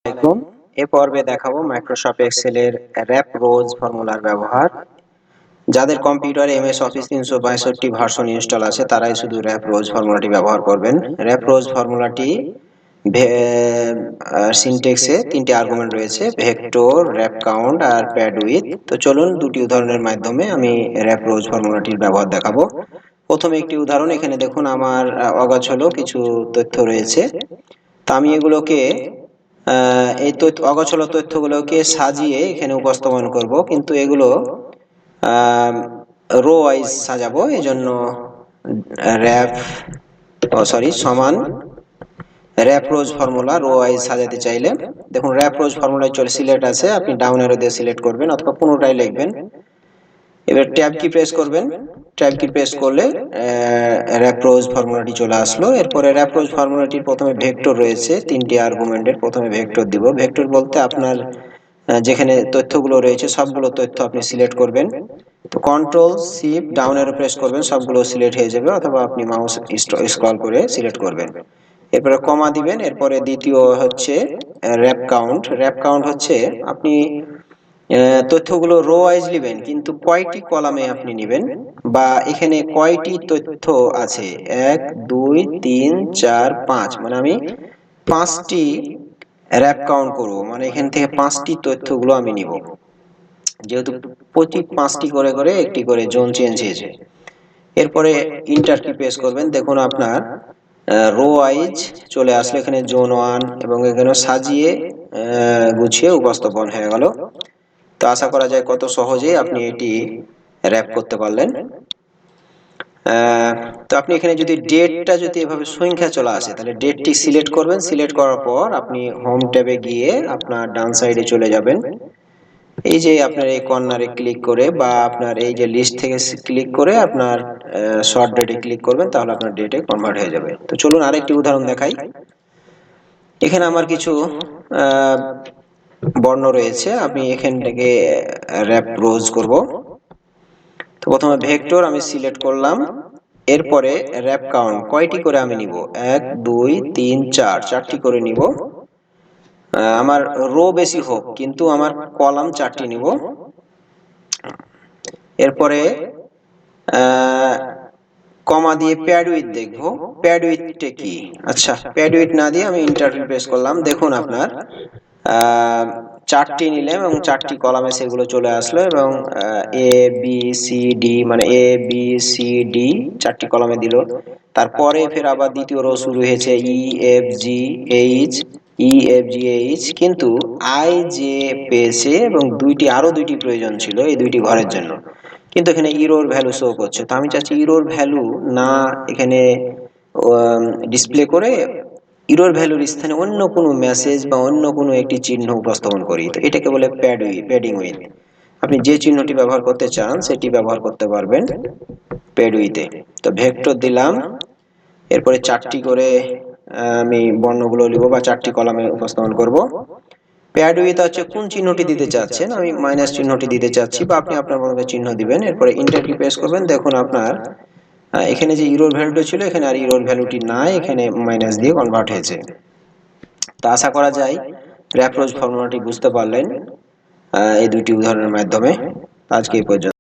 আসসালামু আলাইকুম। এ পর্বে দেখাবো মাইক্রোসফট এক্সেলের র্যাপ রোজ ফর্মুলার ব্যবহার। যাদের কম্পিউটারে এমএস অফিস 362 ভার্সন ইনস্টল আছে তারাই শুধু র্যাপ রোজ ফর্মুলাটি ব্যবহার করবেন। র্যাপ রোজ ফর্মুলাটি সিনট্যাক্সে তিনটি আর্গুমেন্ট রয়েছে, ভেক্টর, র্যাপ কাউন্ট আর প্যাড উইথ। তো চলুন দুটি উদাহরণের মাধ্যমে আমি র্যাপ রোজ ফর্মুলাটির ব্যবহার দেখাবো। প্রথমে একটি উদাহরণ, এখানে দেখুন আমার অগোছালো কিছু তথ্য রয়েছে। তা আমি এগুলোকে এই অগোছালো তথ্যগুলোকে সাজিয়ে এখানে উপস্থাপন করব, কিন্তু এগুলো রো ওয়াইজ সাজাবো। এই জন্য র্যাপ সমান র্যাপ রোজ ফর্মুলা রো ওয়াইজ সাজাতে চাইলে দেখুন র্যাপ রোজ ফর্মুলায় চলে সিলেক্ট আছে, আপনি ডাউন অ্যারো দিয়ে সিলেক্ট করবেন অথবা পুনরায় লিখবেন। এবার ট্যাব কি প্রেস করবেন, ট্যাব কি প্রেস করলে র্যাপ রোজ ফর্মুলাটি চলে আসলো। এরপরে র্যাপ রোজ ফর্মুলাটির প্রথমে ভেক্টর রয়েছে, তিনটি আর্গুমেন্টের প্রথমে ভেক্টর দিব। ভেক্টর বলতে আপনার যেখানে তথ্যগুলো রয়েছে সবগুলো তথ্য আপনি সিলেক্ট করবেন। তো control shift down arrow press করবেন, সবগুলো সিলেক্ট হয়ে যাবে, অথবা আপনি মাউস স্ক্রল করে সিলেক্ট করবেন। এরপরে কমা দিবেন। এরপরে দ্বিতীয় হচ্ছে র্যাপ কাউন্ট। র্যাপ কাউন্ট হচ্ছে আপনি তথ্যগুলো রো ওয়াইজ নেবেন, কিন্তু কয়টি কলামে আপনি নেবেন বা এখানে কয়টি তথ্য আছে, 1 2 3 4 5, মানে আমি 5টি র্যাপ কাউন্ট করব, মানে এখান থেকে 5টি তথ্যগুলো আমি নিব, যেহেতু প্রতি 5টি করে করে একটি করে জোন চেঞ্জ হয়েছে। এরপরে ইন্টার কি প্রেস করবেন, দেখুন আপনার রো ওয়াইজ চলে আসলে এখানে জোন 1 এবং এখানে সাজিয়ে গুছিয়ে উপস্থাপন হয়ে গেল। তো আশা করা যায় কত সহজেই আপনি এটি র্যাপ করতে পারলেন। তো আপনি এখানে যদি ডেটটা যদি এভাবে সংখ্যা চলে আসে তাহলে ডেটটি সিলেক্ট করবেন। সিলেক্ট করার পর আপনি হোম ট্যাবে গিয়ে আপনার ডান সাইডে চলে যাবেন। এই যে আপনার এই কর্নারে ক্লিক করে বা আপনার এই যে লিস্ট থেকে ক্লিক করে আপনার শর্ট ডেটে ক্লিক করবেন, তাহলে আপনার ডেটে কনভার্ট হয়ে যাবে। তো চলুন আরেকটি উদাহরণ দেখাই। এখানে আমার কিছু বর্ণ রয়েছে, আমি এখান থেকে র্যাপ রোজ করব। তো প্রথমে ভেক্টর আমি সিলেক্ট করলাম। এরপরে র্যাপ কাউন্ট কয়টি করে আমি নিব, 1 2 3 4, 4টি করে নিব। আমার রো বেশি হোক কিন্তু আমার কলাম 4টি নিব। এরপরে কমা দিয়ে প্যাড উইথ দেখব, প্যাড উইথটা কি। আচ্ছা, প্যাড উইথ না দিয়ে আমি ইন্টার প্রেস করলাম। দেখুন আপনার 4টি নিলাম এবং 4টি কলামে সেগুলো চলে আসলো, এবং এ বি সি ডি, মানে এ বি সি ডি 4টি কলামে দিল। তারপরে ফের আবার দ্বিতীয় রো শুরু হয়েছে E F G H, E F G H, কিন্তু আই জে পেয়েছে এবং আরো দুইটি প্রয়োজন ছিল এই দুইটি ঘরের জন্য, কিন্তু এখানে ইরোর ভ্যালু শো করছে। তো আমি চাচ্ছি ইরোর ভ্যালু না এখানে ডিসপ্লে করে ইরোর ভ্যালুর স্থানে অন্য কোনো মেসেজ বা অন্য কোনো একটি চিহ্ন উপস্থাপন করি। তো এটাকে বলে প্যাডিং উইথ। আপনি যে চিহ্নটি ব্যবহার করতে চান সেটি ব্যবহার করতে পারবেন প্যাড উইথে। তো ভেক্টর দিলাম, এরপরে 4টি করে আমি বর্ণগুলো লিখব বা 4টি কলামে উপস্থাপন করব। প্যাড উইথ হচ্ছে কোন চিহ্নটি দিতে চাচ্ছেন, আমি মাইনাস চিহ্নটি দিতে চাচ্ছি, বা আপনি আপনার মতো চিহ্ন দিবেন। এরপরে ইন্টার কি প্রেস করবেন। দেখুন আপনার এখানে যে ইরোর ভ্যালুটা ছিল এখানে আর ইরোর ভ্যালুটি নাই, এখানে মাইনাস দিয়ে কনভার্ট হয়েছে। তো আশা করা যায় র্যাপ রোজ ফর্মুলাটি বুঝতে পারলেন এই দুইটি উদাহরণের মাধ্যমে। আজকে এই পর্যন্ত।